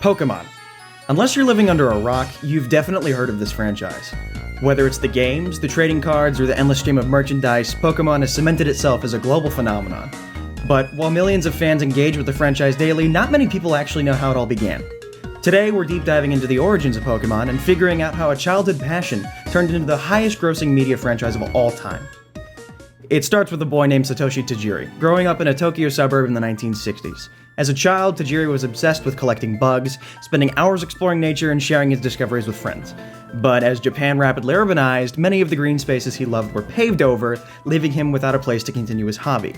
Pokemon. Unless you're living under a rock, you've definitely heard of this franchise. Whether it's the games, the trading cards, or the endless stream of merchandise, Pokemon has cemented itself as a global phenomenon. But while millions of fans engage with the franchise daily, not many people actually know how it all began. Today, we're deep diving into the origins of Pokemon and figuring out how a childhood passion turned into the highest grossing media franchise of all time. It starts with a boy named Satoshi Tajiri, growing up in a Tokyo suburb in the 1960s. As a child, Tajiri was obsessed with collecting bugs, spending hours exploring nature and sharing his discoveries with friends. But as Japan rapidly urbanized, many of the green spaces he loved were paved over, leaving him without a place to continue his hobby.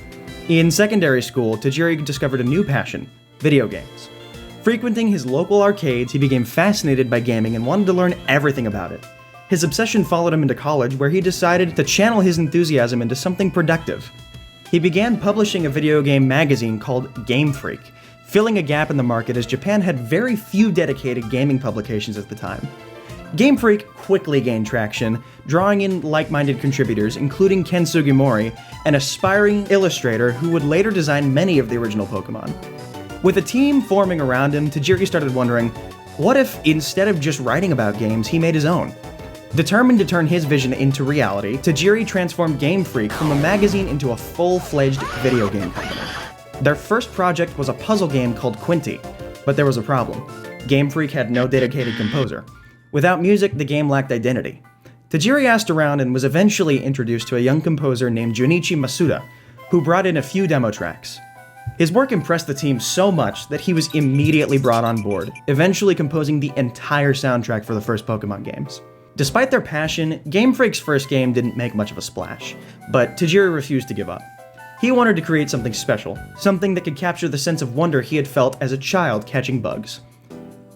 In secondary school, Tajiri discovered a new passion: video games. Frequenting his local arcades, he became fascinated by gaming and wanted to learn everything about it. His obsession followed him into college, where he decided to channel his enthusiasm into something productive. He began publishing a video game magazine called Game Freak, filling a gap in the market as Japan had very few dedicated gaming publications at the time. Game Freak quickly gained traction, drawing in like-minded contributors, including Ken Sugimori, an aspiring illustrator who would later design many of the original Pokemon. With a team forming around him, Tajiri started wondering, what if, instead of just writing about games, he made his own? Determined to turn his vision into reality, Tajiri transformed Game Freak from a magazine into a full-fledged video game company. Their first project was a puzzle game called Quinty, but there was a problem. Game Freak had no dedicated composer. Without music, the game lacked identity. Tajiri asked around and was eventually introduced to a young composer named Junichi Masuda, who brought in a few demo tracks. His work impressed the team so much that he was immediately brought on board, eventually composing the entire soundtrack for the first Pokemon games. Despite their passion, Game Freak's first game didn't make much of a splash, but Tajiri refused to give up. He wanted to create something special, something that could capture the sense of wonder he had felt as a child catching bugs.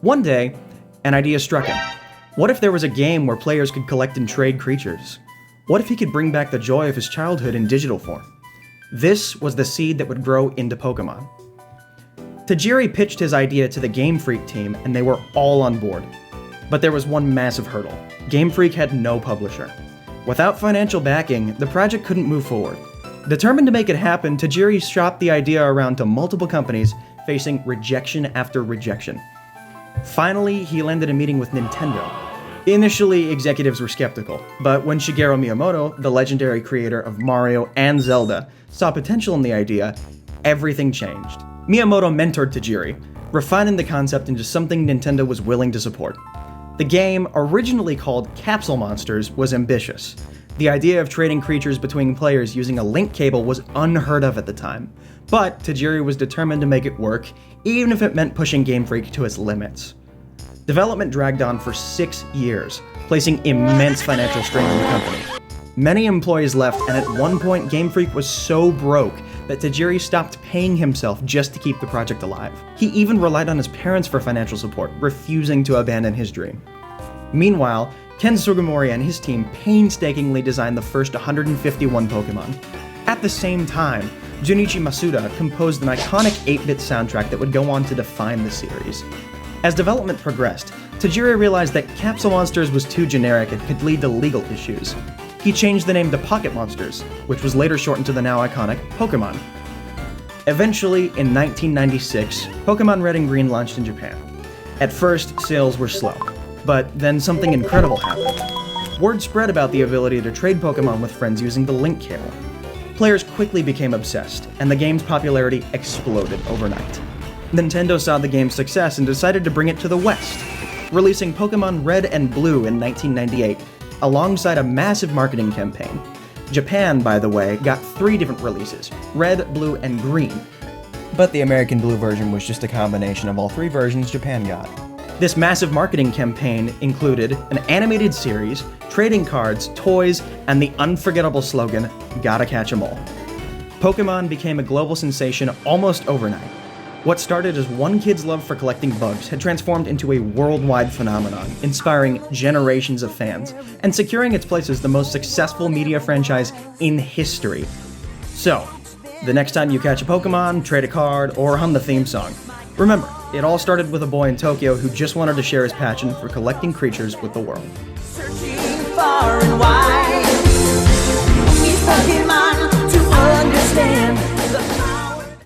One day, an idea struck him. What if there was a game where players could collect and trade creatures? What if he could bring back the joy of his childhood in digital form? This was the seed that would grow into Pokemon. Tajiri pitched his idea to the Game Freak team, and they were all on board. But there was one massive hurdle. Game Freak had no publisher. Without financial backing, the project couldn't move forward. Determined to make it happen, Tajiri shopped the idea around to multiple companies, facing rejection after rejection. Finally, he landed a meeting with Nintendo. Initially, executives were skeptical, but when Shigeru Miyamoto, the legendary creator of Mario and Zelda, saw potential in the idea, everything changed. Miyamoto mentored Tajiri, refining the concept into something Nintendo was willing to support. The game, originally called Capsule Monsters, was ambitious. The idea of trading creatures between players using a link cable was unheard of at the time, but Tajiri was determined to make it work, even if it meant pushing Game Freak to its limits. Development dragged on for 6 years, placing immense financial strain on the company. Many employees left, and at one point Game Freak was so broke that Tajiri stopped paying himself just to keep the project alive. He even relied on his parents for financial support, refusing to abandon his dream. Meanwhile, Ken Sugimori and his team painstakingly designed the first 151 Pokemon. At the same time, Junichi Masuda composed an iconic 8-bit soundtrack that would go on to define the series. As development progressed, Tajiri realized that Capsule Monsters was too generic and could lead to legal issues. He changed the name to Pocket Monsters, which was later shortened to the now iconic Pokemon. Eventually, in 1996, Pokemon Red and Green launched in Japan. At first, sales were slow, but then something incredible happened. Word spread about the ability to trade Pokemon with friends using the link cable. Players quickly became obsessed, and the game's popularity exploded overnight. Nintendo saw the game's success and decided to bring it to the West, releasing Pokemon Red and Blue in 1998, alongside a massive marketing campaign. Japan, by the way, got 3 different releases: Red, Blue, and Green. But the American Blue version was just a combination of all 3 versions Japan got. This massive marketing campaign included an animated series, trading cards, toys, and the unforgettable slogan, "Gotta catch 'em all." Pokemon became a global sensation almost overnight. What started as one kid's love for collecting bugs had transformed into a worldwide phenomenon, inspiring generations of fans, and securing its place as the most successful media franchise in history. So, the next time you catch a Pokemon, trade a card, or hum the theme song, remember, it all started with a boy in Tokyo who just wanted to share his passion for collecting creatures with the world. Searching far and wide, he's Pokemon.